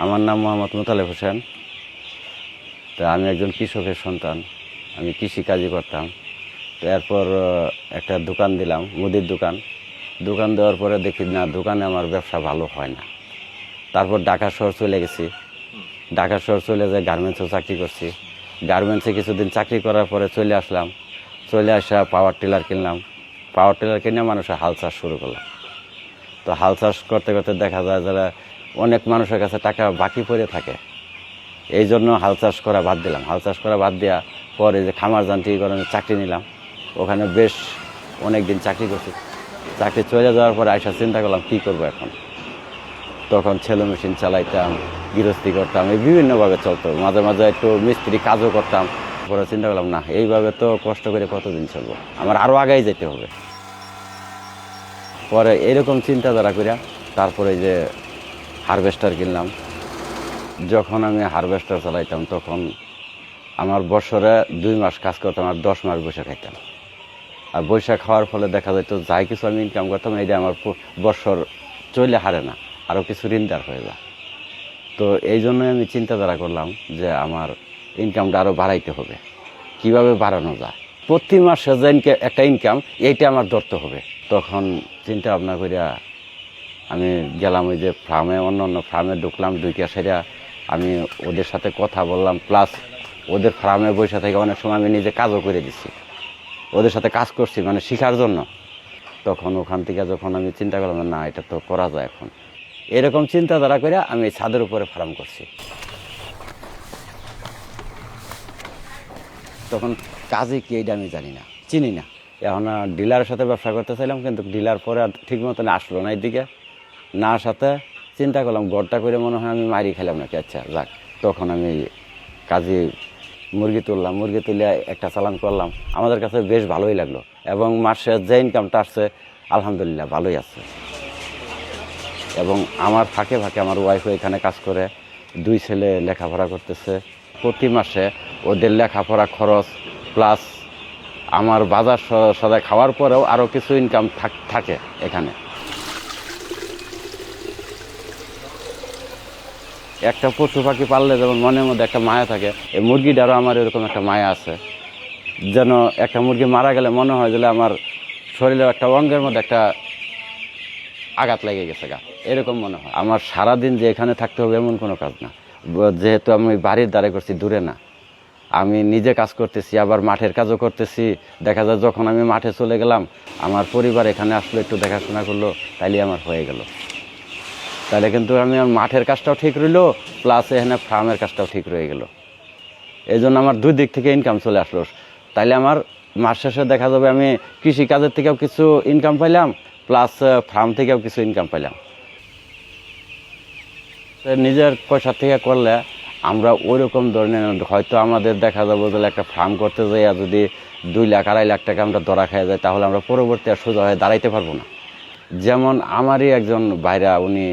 আমার নাম মোহাম্মদ মোতালেব হোসেন। তো আমি একজন কৃষকের সন্তান। আমি কৃষিকাজই করতাম। তো এরপর একটা দোকান দিলাম, মুদির দোকান। দোকান দেওয়ার পরে দেখি না, দোকানে আমার ব্যবসা ভালো হয় না। তারপর ঢাকা শহর চলে গেছি। ঢাকা শহর চলে যাই, গার্মেন্টসেও চাকরি করছি। গার্মেন্টসে কিছুদিন চাকরি করার পরে চলে আসলাম। চলে আসা পাওয়ার টিলার কিনলাম। পাওয়ার টিলার কিনে মানুষের হাল চাষ শুরু করলাম। তো হাল চাষ করতে করতে দেখা যায় যারা অনেক মানুষের কাছে টাকা বাকি পড়ে থাকে, এই জন্য হাল চাষ করা বাদ দিলাম। হাল চাষ করা বাদ দেওয়া পরে যে খামার যান্ত্রিকীকরণের চাকরি নিলাম, ওখানে বেশ অনেক দিন চাকরি করছি। চাকরি চলে যাওয়ার পরে আইসা চিন্তা করলাম কী করবো এখন। তখন ছেলে মেশিন চালাইতাম, গৃহস্থী করতাম, এই বিভিন্নভাবে চলতো। মাঝে মাঝে একটু মিস্ত্রি কাজও করতাম। পরে চিন্তা করলাম না, এইভাবে তো কষ্ট করে কতদিন চলবো, আমার আরও আগেই যেতে হবে। পরে এরকম চিন্তাধারা করিয়া তারপরে যে হারভেস্টার কিনলাম। যখন আমি হারভেস্টার চালাইতাম তখন আমার বছরে 2 মাস কাজ করতাম আর 10 মাস বসে খাইতাম। আর বৈশাখ খাওয়ার ফলে দেখা যেত যাই কিছু আমি ইনকাম করতাম, এইটা আমার বছর চলে হারে না, আরও কিছু ঋণদার হয়ে যায়। তো এই জন্যই আমি চিন্তাধারা করলাম যে আমার ইনকামটা আরও বাড়াইতে হবে। কিভাবে বাড়ানো যায়, প্রতি মাসে যে একটা ইনকাম, এইটা আমার ধরতে হবে। তখন চিন্তা ভাবনা করিয়া আমি গেলাম ওই যে ফার্মে, অন্য ফার্মে ঢুকলাম। ঢুকিয়া সেটা আমি ওদের সাথে কথা বললাম, প্লাস ওদের ফার্মে বসে থেকে অনেক সময় আমি নিজে কাজও করে দিচ্ছি, ওদের সাথে কাজ করছি মানে শেখার জন্য। তখন ওখান থেকে যখন আমি চিন্তা করলাম না, এটা তো করা যায় এখন, এরকম চিন্তাধারা করে আমি ছাদের উপরে ফার্ম করছি। তখন কাজে কি এইটা আমি জানি না, চিনি না। এখন ডিলারের সাথে ব্যবসা করতে চাইলাম, কিন্তু ডিলার পরে আর ঠিক মতন আসলো না। এইদিকে না আসাতে চিন্তা করলাম গড়টা করে মনে হয় আমি মারি খেলাম নাকি। আচ্ছা যাক, তখন আমি কাজে মুরগি তুললাম। মুরগি তুলে একটা চালান করলাম, আমাদের কাছে বেশ ভালোই লাগলো। এবং মাসে যে ইনকামটা আসছে আলহামদুলিল্লাহ ভালোই আছে। এবং আমার ফাঁকে ফাঁকে আমার ওয়াইফও এখানে কাজ করে, 2 ছেলে লেখাপড়া করতেছে। প্রতি মাসে ওদের লেখাপড়া খরচ প্লাস আমার বাজার সদাই খাওয়ার পরেও আরও কিছু ইনকাম থাকে এখানে। একটা পশু পাখি পাললে যেমন মনের মধ্যে একটা মায়া থাকে, এই মুরগিটারও আমার এরকম একটা মায়া আছে। যেন একটা মুরগি মারা গেলে মনে হয় যে আমার শরীরের একটা অঙ্গের মধ্যে একটা আঘাত লেগে গেছে গা, এরকম মনে হয়। আমার সারাদিন যে এখানে থাকতে হবে এমন কোনো কাজ না। যেহেতু আমি বাড়ির দ্বারে করছি, দূরে না, আমি নিজে কাজ করতেছি, আবার মাঠের কাজও করতেছি। দেখা যায় যখন আমি মাঠে চলে গেলাম, আমার পরিবার এখানে আসলো, একটু দেখাশোনা করলো, তাইলে আমার হয়ে গেল। তাহলে কিন্তু আমি মাঠের কাজটাও ঠিক রইলো, প্লাস এখানে ফার্মের কাজটাও ঠিক রয়ে গেল। এই জন্য আমার 2 দিক থেকে ইনকাম চলে আসলো। তাইলে আমার মাস শেষে দেখা যাবে আমি কৃষি কাজের থেকেও কিছু ইনকাম পাইলাম, প্লাস ফার্ম থেকেও কিছু ইনকাম পাইলাম। নিজের পয়সা থেকে করলে আমরা ওইরকম ধরনের, হয়তো আমাদের দেখা যাবো যে একটা ফার্ম করতে যাই যদি 2 লাখ 2.5 লাখ টাকা আমরা ধরা খেয়ে যাই, তাহলে আমরা পরবর্তী আর সোজা হয়ে দাঁড়াইতে পারবো না। যেমন আমারই একজন ভাইরা, উনি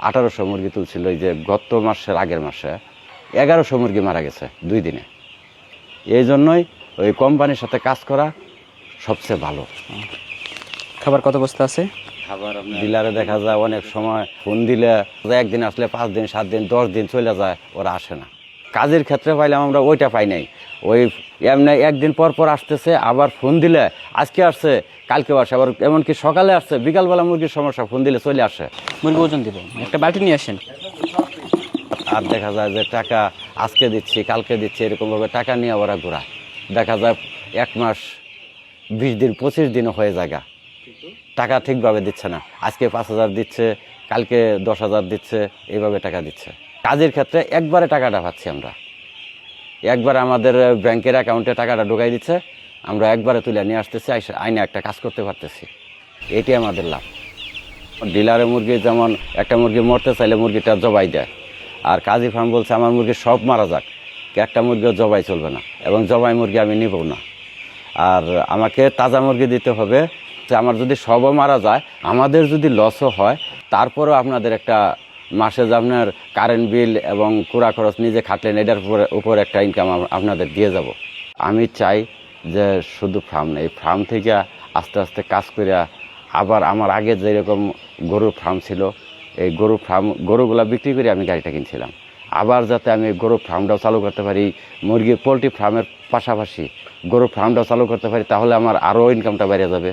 1800 মুরগি তুলছিল। এই যে গত মাসের আগের মাসে 1100 মুরগি মারা গেছে 2 দিনে। এই জন্যই ওই কোম্পানির সাথে কাজ করা সবচেয়ে ভালো। খাবার কত বস্তা আছে? খাবার ডিলারে দেখা যায় অনেক সময় ফোন দিলে একদিন আসলে 5 দিন 7 দিন 10 দিন চলে যায়, ওরা আসে না। কাজের ক্ষেত্রে পাইলাম আমরা ওইটা পাই নাই। ওই এমনি একদিন পর পর আসতেছে, আবার ফোন দিলে আজকে আসছে কালকেও আসে, আবার এমনকি সকালে আসছে, বিকালবেলা মুরগির সমস্যা, ফোন দিলে চলে আসে। মুরগি ওজন দেবেন, একটা বালতি নিয়ে আসেন। আর দেখা যায় যে টাকা আজকে দিচ্ছি কালকে দিচ্ছি, এরকমভাবে টাকা নিয়ে ওরা ঘোরায়। দেখা যায় 1 মাস 20 দিন 25 দিনও হয়ে যায়, টাকা ঠিকভাবে দিচ্ছে না। আজকে 5,000 দিচ্ছে, কালকে 10,000 দিচ্ছে, এইভাবে টাকা দিচ্ছে। কাজের ক্ষেত্রে একবারে টাকাটা পাচ্ছি আমরা, একবার আমাদের ব্যাংকের অ্যাকাউন্টে টাকাটা ঢুকাই দিচ্ছে, আমরা একবারে তুলে নিয়ে আসতেছি, আইনে একটা কাজ করতে পারতেছি। এটাই আমাদের লাভ। ডিলারে মুরগি যেমন একটা মুরগি মরতে চাইলে মুরগিটা জবাই দেয়, আর কাজী ফার্ম বলছে আমার মুরগি সব মারা যাক, একটা মুরগিও জবাই চলবে না, এবং জবাই মুরগি আমি নিব না। আর আমাকে তাজা মুরগি দিতে হবে। আমার যদি সবও মারা যায়, আমাদের যদি লসও হয়, তারপরেও আপনাদের একটা মাসে যে আপনার কারেন্ট বিল এবং কুড়া খরচ নিজে খাটলেন, এটার উপর একটা ইনকাম আপনাদের দিয়ে যাব। আমি চাই যে শুধু ফার্ম নেই, ফার্ম থেকে আস্তে আস্তে কাজ করে আবার আমার আগে যেরকম গরুর ফার্ম ছিল এই গরু ফার্ম গরুগুলা বিক্রি করে আমি গাড়িটা কিনছিলাম। আবার যাতে আমি গরু ফার্মটাও চালু করতে পারি, মুরগি পোলট্রি ফার্মের পাশাপাশি গরু ফার্মটাও চালু করতে পারি, তাহলে আমার আরও ইনকামটা বেড়ে যাবে।